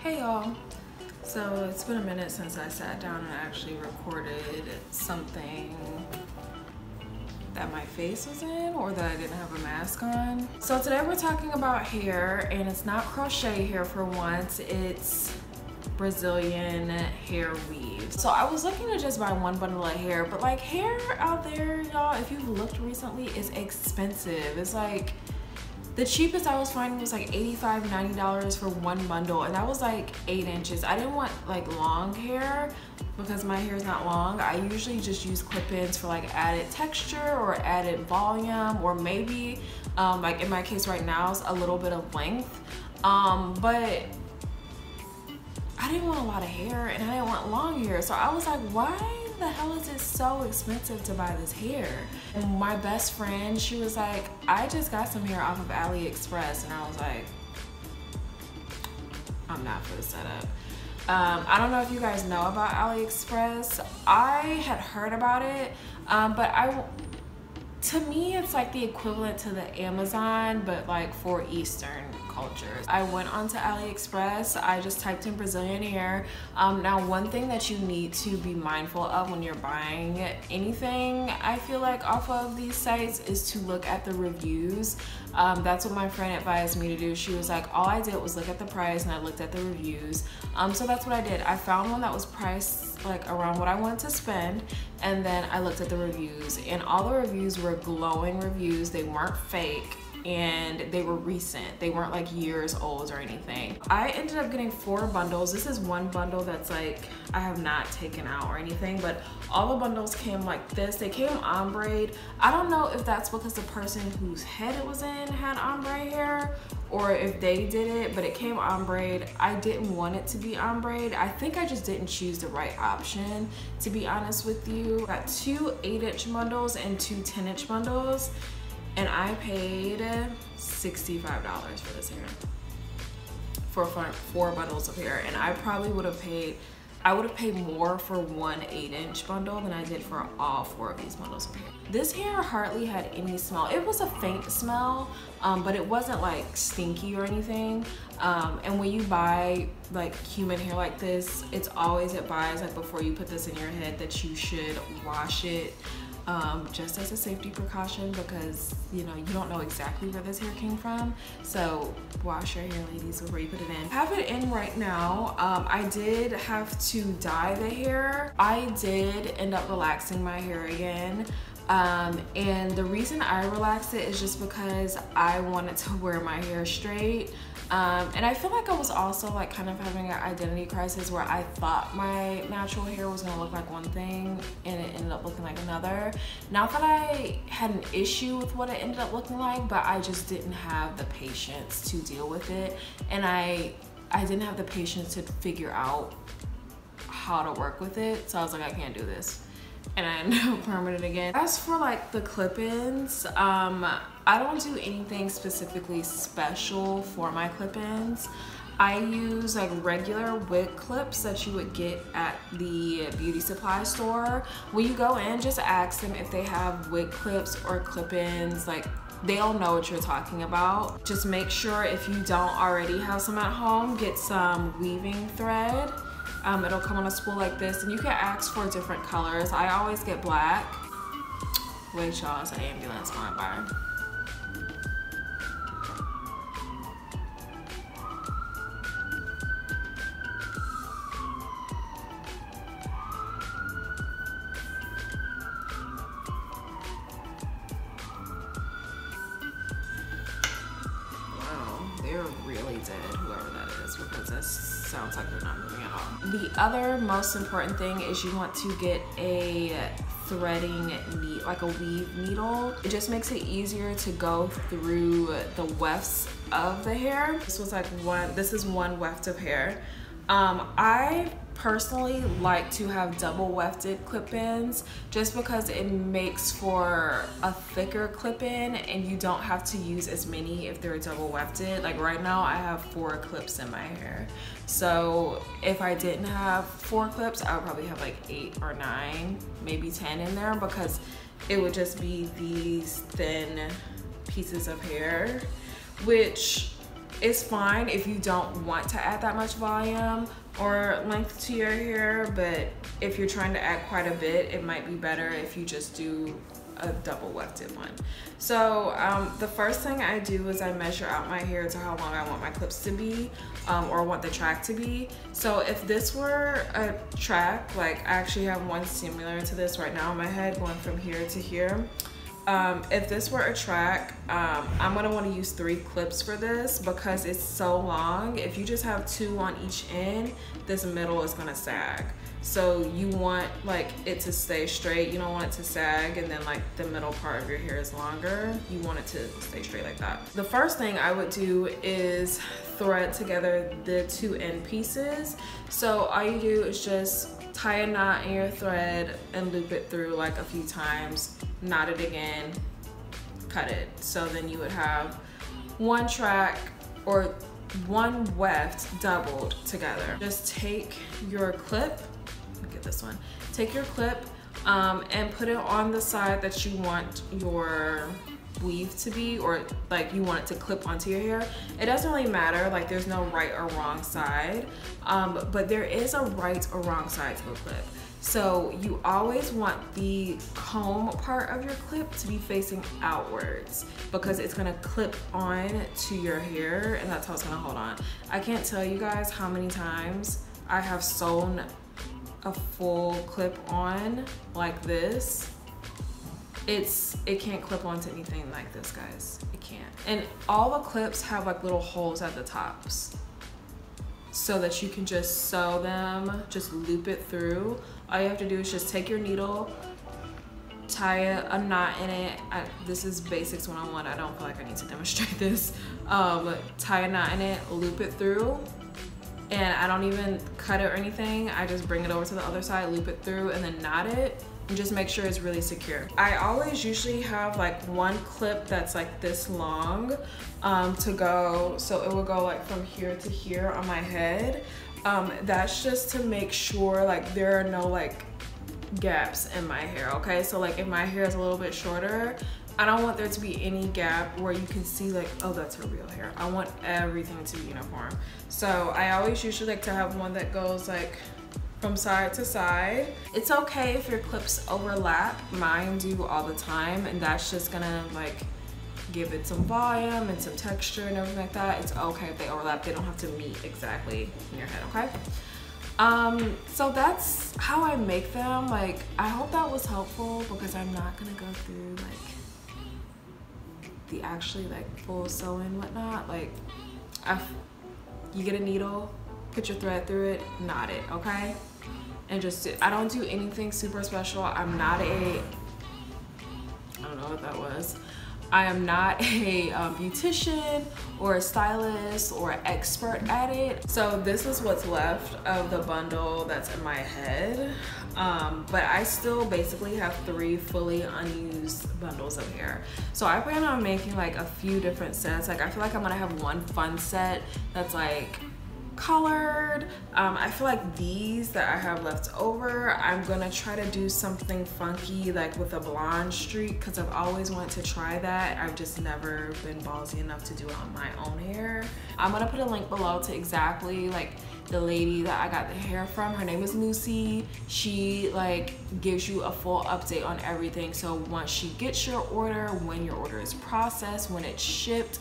Hey y'all. So it's been a minute since I sat down and actually recorded something that my face was in or that I didn't have a mask on. So today we're talking about hair, and it's not crochet hair for once, it's Brazilian hair weaves. So I was looking to just buy one bundle of hair, but like hair out there, y'all, if you've looked recently, is expensive. It's like the cheapest I was finding was like $85, $90 for one bundle, and that was like 8 inches. I didn't want like long hair because my hair is not long. I usually just use clip-ins for like added texture or added volume, or maybe like in my case right now is a little bit of length. But I didn't want a lot of hair and I didn't want long hair, so I was like, why the hell is it so expensive to buy this hair? And my best friend, she was like, I just got some hair off of Aliexpress, and I was like, I'm not for the setup. I don't know if you guys know about Aliexpress. I had heard about it, but to me it's like the equivalent to the Amazon, but like for Eastern cultures. I went onto Aliexpress, I just typed in Brazilian hair. Now one thing that you need to be mindful of when you're buying anything, I feel like off of these sites, is to look at the reviews. That's what my friend advised me to do. She was like, all I did was look at the price and I looked at the reviews. So that's what I did. I found one that was priced like around what I wanted to spend, and then I looked at the reviews, and all the reviews were glowing reviews. They weren't fake, and they were recent. They weren't like years old or anything. I ended up getting 4 bundles. This is one bundle that's like, I have not taken out or anything, but all the bundles came like this. They came ombre. I don't know if that's because the person whose head it was in had ombre hair, or if they did it, but it came ombre. I didn't want it to be ombre. I think I just didn't choose the right option, to be honest with you. I got 2 8-inch bundles and 2 10-inch bundles, and I paid $65 for this hair, for 4 bundles of hair. And I probably would have paid, more for one 8-inch bundle than I did for all 4 of these bundles of hair. This hair hardly had any smell. It was a faint smell, but it wasn't like stinky or anything. And when you buy like human hair like this, it's always advised, like before you put this in your head, that you should wash it. Just as a safety precaution, because you know, you don't know exactly where this hair came from. So wash your hair, ladies, before you put it in. I have it in right now. I did have to dye the hair. I did end up relaxing my hair again. And the reason I relaxed it is just because I wanted to wear my hair straight. And I feel like I was also like kind of having an identity crisis, where I thought my natural hair was gonna look like one thing and it ended up looking like another. Not that I had an issue with what it ended up looking like, but I just didn't have the patience to deal with it. And I didn't have the patience to figure out how to work with it. So I was like, I can't do this. And I ended up permanent again. As for like the clip-ins, I don't do anything specifically special for my clip-ins. I use like regular wig clips that you would get at the beauty supply store. When you go in, just ask them if they have wig clips or clip-ins. Like, they'll know what you're talking about. Just make sure, if you don't already have some at home, get some weaving thread. It'll come on a spool like this, and you can ask for different colors. I always get black. Wait, y'all, it's an ambulance going by. Wow, they're really dead, whoever that is, because that sounds like they're not moving at all. The other most important thing is you want to get a threading needle, like a weave needle. It just makes it easier to go through the wefts of the hair. This is one weft of hair. I personally like to have double wefted clip-ins, just because it makes for a thicker clip-in and you don't have to use as many if they're double wefted. Like right now I have 4 clips in my hair, so if I didn't have 4 clips, I would probably have like 8 or 9, maybe 10 in there, because it would just be these thin pieces of hair, which It's fine if you don't want to add that much volume or length to your hair, but if you're trying to add quite a bit, it might be better if you just do a double wefted one. So the first thing I do is I measure out my hair to how long I want my clips to be, or want the track to be. So if this were a track, like I actually have one similar to this right now in my head going from here to here. If this were a track, I'm gonna want to use 3 clips for this because it's so long. If you just have 2 on each end, this middle is gonna sag. So you want like it to stay straight. You don't want it to sag and then like the middle part of your hair is longer. You want it to stay straight like that. The first thing I would do is thread together the 2 end pieces. So all you do is just tie a knot in your thread and loop it through like a few times, knot it again, cut it. So then you would have 1 track or 1 weft doubled together. Just take your clip, look at this one, take your clip and put it on the side that you want your weave to be, or like you want it to clip onto your hair. It doesn't really matter, like there's no right or wrong side, but there is a right or wrong side to the clip. So you always want the comb part of your clip to be facing outwards because it's gonna clip on to your hair and that's how it's gonna hold on. I can't tell you guys how many times I have sewn a full clip on like this. It can't clip onto anything like this, guys. It can't. And all the clips have like little holes at the tops so that you can just sew them, just loop it through. All you have to do is just take your needle, tie a knot in it. This is basics 101. I don't feel like I need to demonstrate this. Tie a knot in it, loop it through, and I don't even cut it or anything. I just bring it over to the other side, loop it through, and then knot it. And just make sure it's really secure. I always usually have like 1 clip that's like this long to go, so it will go like from here to here on my head. That's just to make sure like there are no like gaps in my hair, okay? So like if my hair is a little bit shorter, I don't want there to be any gap where you can see like, oh, that's her real hair. I want everything to be uniform. So I always usually like to have one that goes like from side to side. It's okay if your clips overlap. Mine do all the time, and that's just gonna like give it some volume and some texture and everything like that. It's okay if they overlap. They don't have to meet exactly in your head, okay? So that's how I make them. Like, I hope that was helpful because I'm not gonna go through like the actually like full sewing and whatnot. Like, you get a needle, put your thread through it, knot it, okay? And just, I don't do anything super special. I'm not a, I don't know what that was. I am not a beautician or a stylist or an expert at it. So this is what's left of the bundle that's in my head. But I still basically have 3 fully unused bundles of hair. So I plan on making like a few different sets. Like I feel like I'm gonna have one fun set that's like colored. I feel like these that I have left over, I'm gonna try to do something funky like with a blonde streak because I've always wanted to try that. I've just never been ballsy enough to do it on my own hair. I'm gonna put a link below to exactly like the lady that I got the hair from. Her name is Lucy. She like gives you a full update on everything. So once she gets your order, when your order is processed, when it's shipped,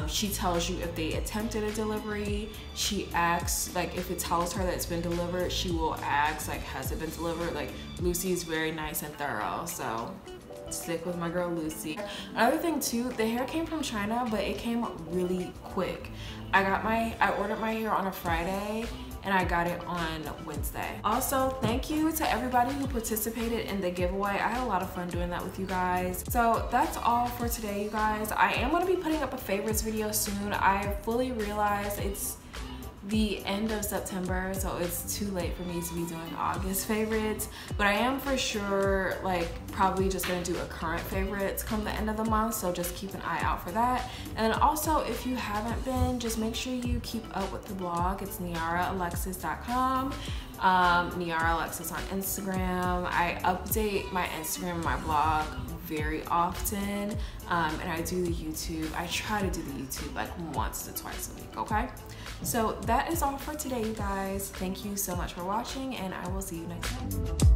she tells you if they attempted a delivery. She asks, like if it tells her that it's been delivered, she will ask like, has it been delivered? Like Lucy's very nice and thorough, so stick with my girl Lucy. Another thing too, the hair came from China, but it came really quick. I ordered my hair on a Friday and I got it on Wednesday. Also, thank you to everybody who participated in the giveaway. I had a lot of fun doing that with you guys. So that's all for today, you guys. I am gonna be putting up a favorites video soon. I fully realize it's the end of September, so it's too late for me to be doing August favorites, but I am for sure like probably just gonna do a current favorites come the end of the month, so just keep an eye out for that. And also, if you haven't been, just make sure you keep up with the blog. It's niaraalexis.com, Niara Alexis on Instagram. I update my Instagram and my blog very often, and I do the YouTube. I try to do the YouTube like once to twice a week, okay? So that is all for today, you guys. Thank you so much for watching, and I will see you next time.